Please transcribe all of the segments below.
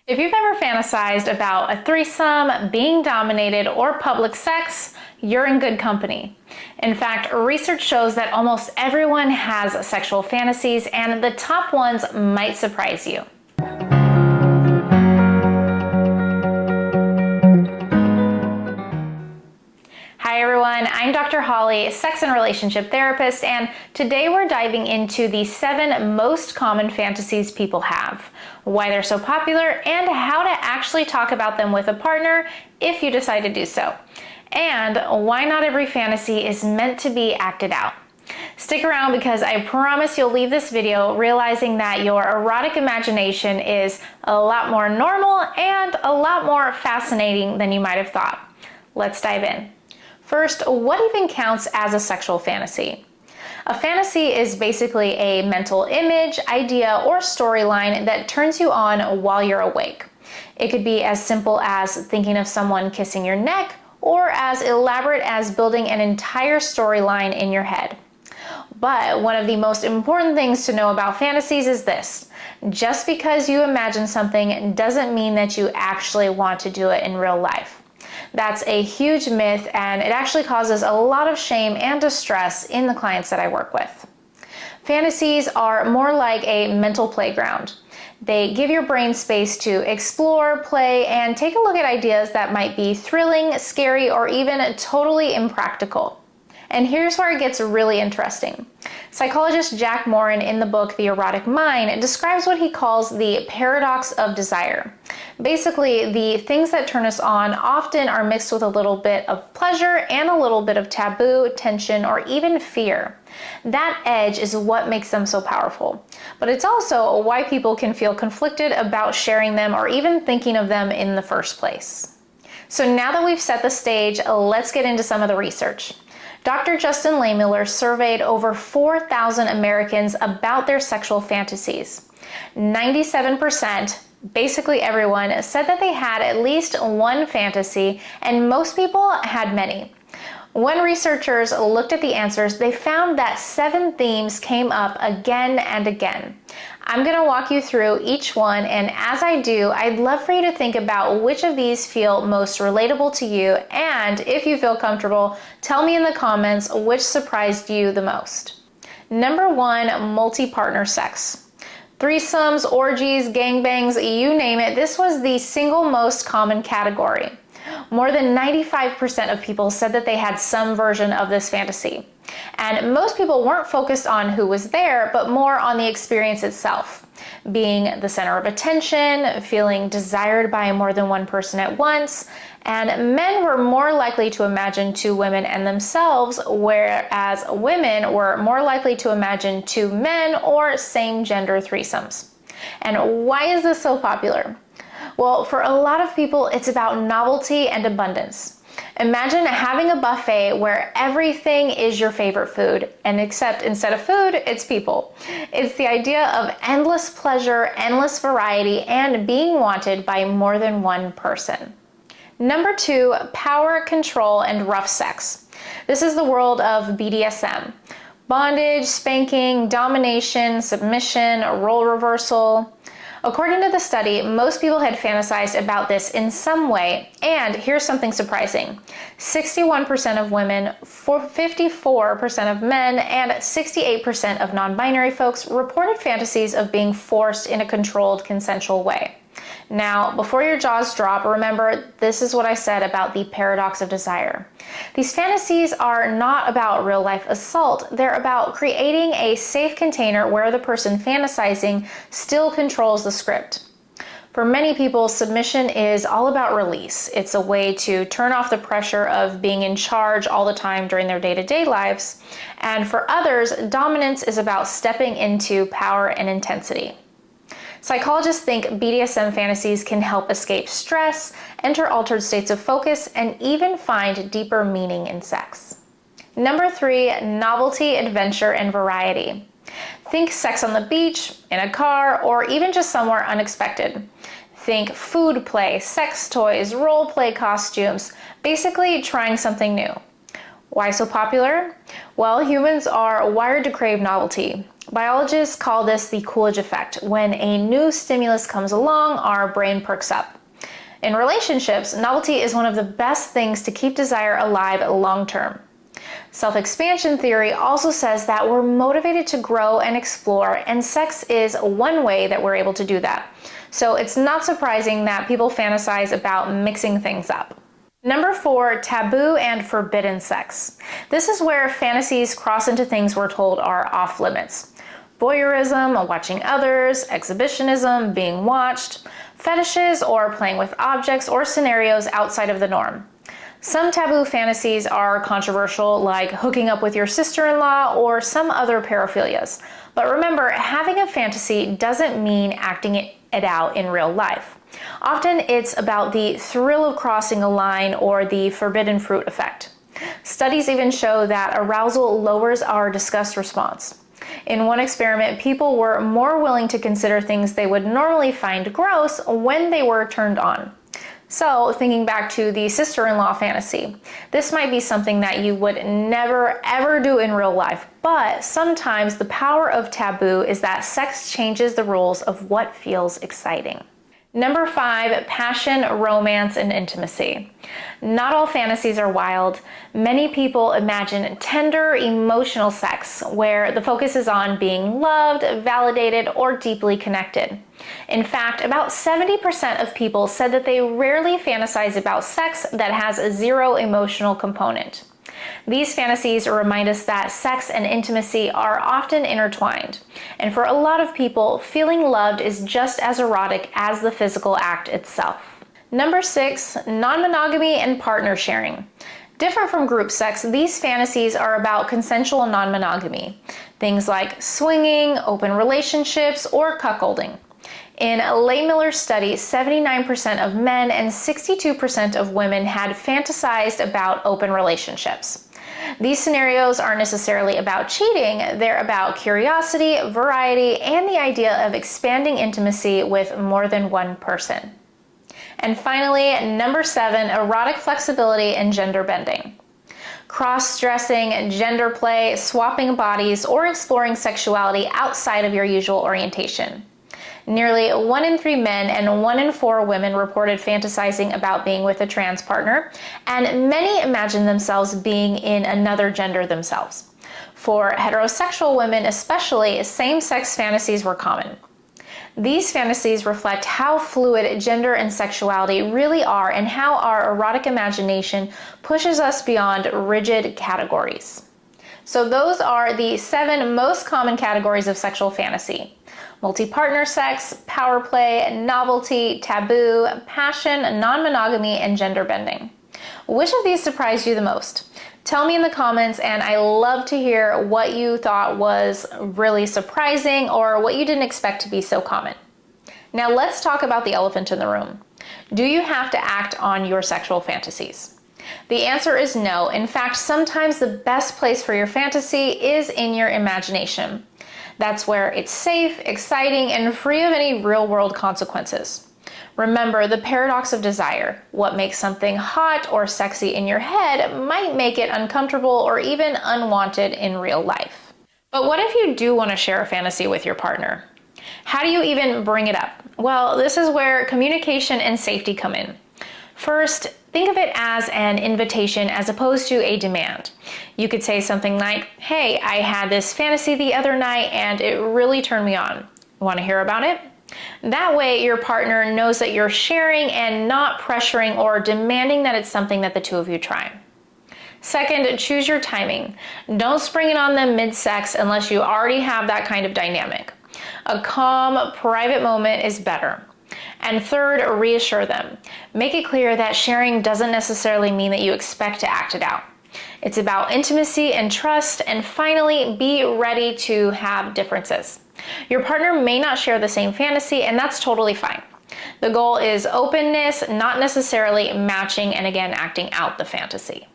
If you've ever fantasized about a threesome, being dominated, or public sex, you're in good company. In fact, research shows that almost everyone has sexual fantasies, and the top ones might surprise you. Hi everyone, I'm Dr. Holly, sex and relationship therapist, and today we're diving into the 7 most common fantasies people have, why they're so popular, and how to actually talk about them with a partner if you decide to do so, and why not every fantasy is meant to be acted out. Stick around because I promise you'll leave this video realizing that your erotic imagination is a lot more normal and a lot more fascinating than you might have thought. Let's dive in. First, what even counts as a sexual fantasy? A fantasy is basically a mental image, idea, or storyline that turns you on while you're awake. It could be as simple as thinking of someone kissing your neck, or as elaborate as building an entire storyline in your head. But one of the most important things to know about fantasies is this: just because you imagine something doesn't mean that you actually want to do it in real life. That's a huge myth, and it actually causes a lot of shame and distress in the clients that I work with. Fantasies are more like a mental playground. They give your brain space to explore, play, and take a look at ideas that might be thrilling, scary, or even totally impractical. And here's where it gets really interesting. Psychologist Jack Morin, in the book The Erotic Mind, describes what he calls the paradox of desire. Basically, the things that turn us on often are mixed with a little bit of pleasure and a little bit of taboo, tension, or even fear. That edge is what makes them so powerful. But it's also why people can feel conflicted about sharing them or even thinking of them in the first place. So now that we've set the stage, let's get into some of the research. Dr. Justin Lehmiller surveyed over 4,000 Americans about their sexual fantasies. 97%, basically everyone, said that they had at least one fantasy, and most people had many. When researchers looked at the answers, they found that 7 themes came up again and again. I'm going to walk you through each one, and as I do, I'd love for you to think about which of these feel most relatable to you, and if you feel comfortable, tell me in the comments which surprised you the most. Number 1, multi-partner sex. Threesomes, orgies, gangbangs, you name it, this was the single most common category. More than 95% of people said that they had some version of this fantasy. And most people weren't focused on who was there, but more on the experience itself. Being the center of attention, feeling desired by more than one person at once, and men were more likely to imagine 2 women and themselves, whereas women were more likely to imagine 2 men or same-gender threesomes. And why is this so popular? Well, for a lot of people, it's about novelty and abundance. Imagine having a buffet where everything is your favorite food, and except instead of food, it's people. It's the idea of endless pleasure, endless variety, and being wanted by more than one person. Number 2, power, control, and rough sex. This is the world of BDSM. Bondage, spanking, domination, submission, role reversal. According to the study, most people had fantasized about this in some way, and here's something surprising. 61% of women, 54% of men, and 68% of non-binary folks reported fantasies of being forced in a controlled, consensual way. Now, before your jaws drop, remember, this is what I said about the paradox of desire. These fantasies are not about real-life assault. They're about creating a safe container where the person fantasizing still controls the script. For many people, submission is all about release. It's a way to turn off the pressure of being in charge all the time during their day-to-day lives. And for others, dominance is about stepping into power and intensity. Psychologists think BDSM fantasies can help escape stress, enter altered states of focus, and even find deeper meaning in sex. Number 3, novelty, adventure, and variety. Think sex on the beach, in a car, or even just somewhere unexpected. Think food play, sex toys, role play costumes, basically trying something new. Why so popular? Well, humans are wired to crave novelty. Biologists call this the Coolidge effect. When a new stimulus comes along, our brain perks up. In relationships, novelty is one of the best things to keep desire alive long term. Self-expansion theory also says that we're motivated to grow and explore, and sex is one way that we're able to do that. So it's not surprising that people fantasize about mixing things up. Number 4, taboo and forbidden sex. This is where fantasies cross into things we're told are off limits. Voyeurism, watching others, exhibitionism, being watched, fetishes, or playing with objects or scenarios outside of the norm. Some taboo fantasies are controversial, like hooking up with your sister-in-law or some other paraphilias. But remember, having a fantasy doesn't mean acting it out in real life. Often it's about the thrill of crossing a line or the forbidden fruit effect. Studies even show that arousal lowers our disgust response. In one experiment, people were more willing to consider things they would normally find gross when they were turned on. So, thinking back to the sister-in-law fantasy, this might be something that you would never ever do in real life, but sometimes the power of taboo is that sex changes the rules of what feels exciting. Number 5, passion, romance, and intimacy. Not all fantasies are wild. Many people imagine tender, emotional sex where the focus is on being loved, validated, or deeply connected. In fact, about 70% of people said that they rarely fantasize about sex that has a zero emotional component. These fantasies remind us that sex and intimacy are often intertwined, and for a lot of people, feeling loved is just as erotic as the physical act itself. Number 6, non-monogamy and partner-sharing. Different from group sex, these fantasies are about consensual non-monogamy, things like swinging, open relationships, or cuckolding. In a Lehmiller study, 79% of men and 62% of women had fantasized about open relationships. These scenarios aren't necessarily about cheating, they're about curiosity, variety, and the idea of expanding intimacy with more than one person. And finally, number 7, erotic flexibility and gender bending. Cross-dressing, gender play, swapping bodies, or exploring sexuality outside of your usual orientation. Nearly 1 in 3 men and 1 in 4 women reported fantasizing about being with a trans partner, and many imagined themselves being in another gender themselves. For heterosexual women especially, same-sex fantasies were common. These fantasies reflect how fluid gender and sexuality really are and how our erotic imagination pushes us beyond rigid categories. So those are the 7 most common categories of sexual fantasy: multi-partner sex, power play, novelty, taboo, passion, non-monogamy, and gender bending. Which of these surprised you the most? Tell me in the comments, and I love to hear what you thought was really surprising or what you didn't expect to be so common. Now let's talk about the elephant in the room. Do you have to act on your sexual fantasies? The answer is no. In fact, sometimes the best place for your fantasy is in your imagination. That's where it's safe, exciting, and free of any real-world consequences. Remember the paradox of desire. What makes something hot or sexy in your head might make it uncomfortable or even unwanted in real life. But what if you do want to share a fantasy with your partner? How do you even bring it up? Well, this is where communication and safety come in. First, think of it as an invitation as opposed to a demand. You could say something like, "Hey, I had this fantasy the other night and it really turned me on. Want to hear about it?" That way, your partner knows that you're sharing and not pressuring or demanding that it's something that the two of you try. Second, choose your timing. Don't spring it on them mid-sex unless you already have that kind of dynamic. A calm, private moment is better. And third, reassure them. Make it clear that sharing doesn't necessarily mean that you expect to act it out. It's about intimacy and trust, and finally, be ready to have differences. Your partner may not share the same fantasy, and that's totally fine. The goal is openness, not necessarily matching and again acting out the fantasy.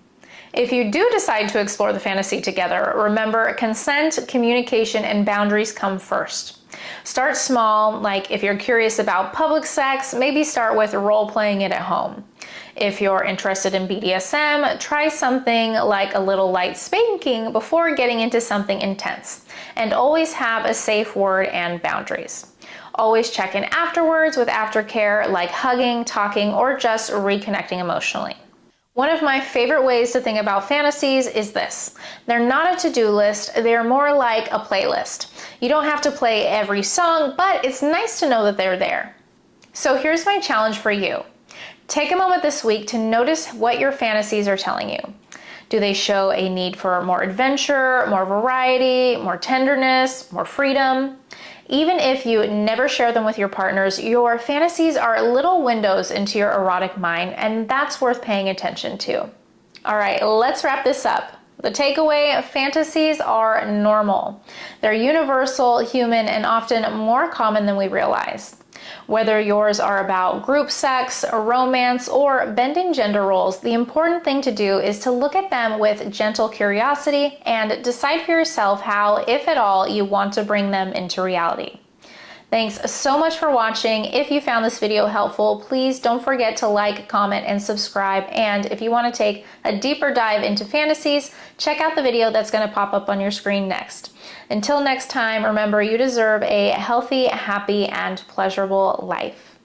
If you do decide to explore the fantasy together, remember consent, communication, and boundaries come first. Start small, like if you're curious about public sex, maybe start with role-playing it at home. If you're interested in BDSM, try something like a little light spanking before getting into something intense. And always have a safe word and boundaries. Always check in afterwards with aftercare like hugging, talking, or just reconnecting emotionally. One of my favorite ways to think about fantasies is this. They're not a to-do list, they're more like a playlist. You don't have to play every song, but it's nice to know that they're there. So here's my challenge for you. Take a moment this week to notice what your fantasies are telling you. Do they show a need for more adventure, more variety, more tenderness, more freedom? Even if you never share them with your partners, your fantasies are little windows into your erotic mind, and that's worth paying attention to. All right, let's wrap this up. The takeaway, fantasies are normal. They're universal, human, and often more common than we realize. Whether yours are about group sex, romance, or bending gender roles, the important thing to do is to look at them with gentle curiosity and decide for yourself how, if at all, you want to bring them into reality. Thanks so much for watching. If you found this video helpful, please don't forget to like, comment, and subscribe. And if you want to take a deeper dive into fantasies, check out the video that's going to pop up on your screen next. Until next time, remember you deserve a healthy, happy, and pleasurable life.